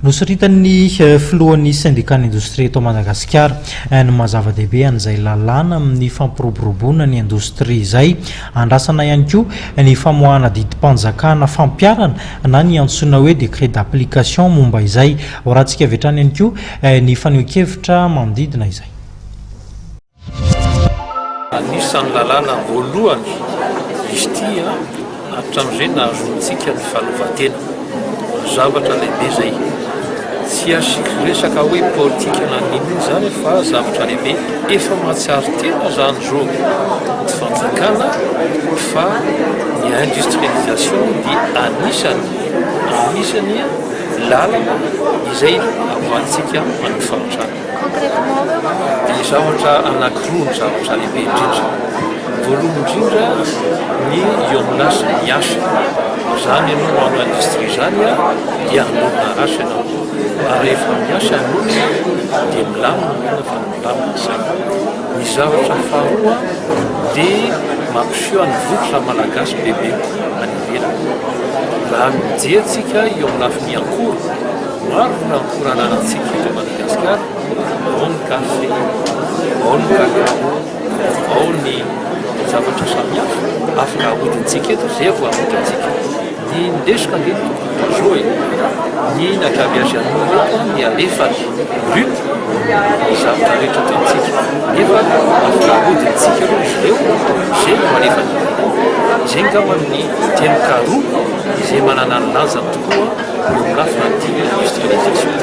Nosoritan'ny filohan'ny syndicat indostria eto Madagasikara no mazava-dehibe an'izay lalàna amin'ny fampiroboroboana ny indostria izay, andrasana ihany koa ny famoahana didim-panjakana fampiarana na ny antsoina hoe décret d'application momba izay. Horantsika avy hatrany ihany koa ny faneho-kevitra manodidina izay. Anisan'ny lalàna voalohany izy ity hatramin'izay nahazoantsika ny fahaleovan-tena, zavatra lehibe zay. Tsy resaka hoe politika na ninona zany fa zavatra lehibe efa mahatsiaro tena zany zao ny fanjakana fa ny industrialisation dia anisany lalana izay avoantsika amin'ny fahatrana. Dia zavatra anankiroa ny zavatra lehibe indrindra. Voalohany indrindra ny iominasa miasa zany ianao manao industrie zany dia hanorina rasy ianao, ary rehefa miasa hanorina dia milamina fa milamina zany. Ny zavatra faharoa dia mampiseho ny vokatra malagasy bebe any ivelany. Raha mijery eo amin'ny lafiny ankora, maro ny ankora ananantsika eto Madagasikara, ao ny kafe, ao ny kakao, ao ny zavatra samihafa afaka ahodintsika eto zay vao ahodintsika. Ny ndesika nge zao ny nakabiazy an'olo ny alefany brut ny zavatra rehetra ataontsika nefa afaka ahodintsika aloha izy ireo zay malefany. Izay ngamba ny teny karoa izay manana ny lanjany tokoa eo amin'ny lafina ny industrialisation.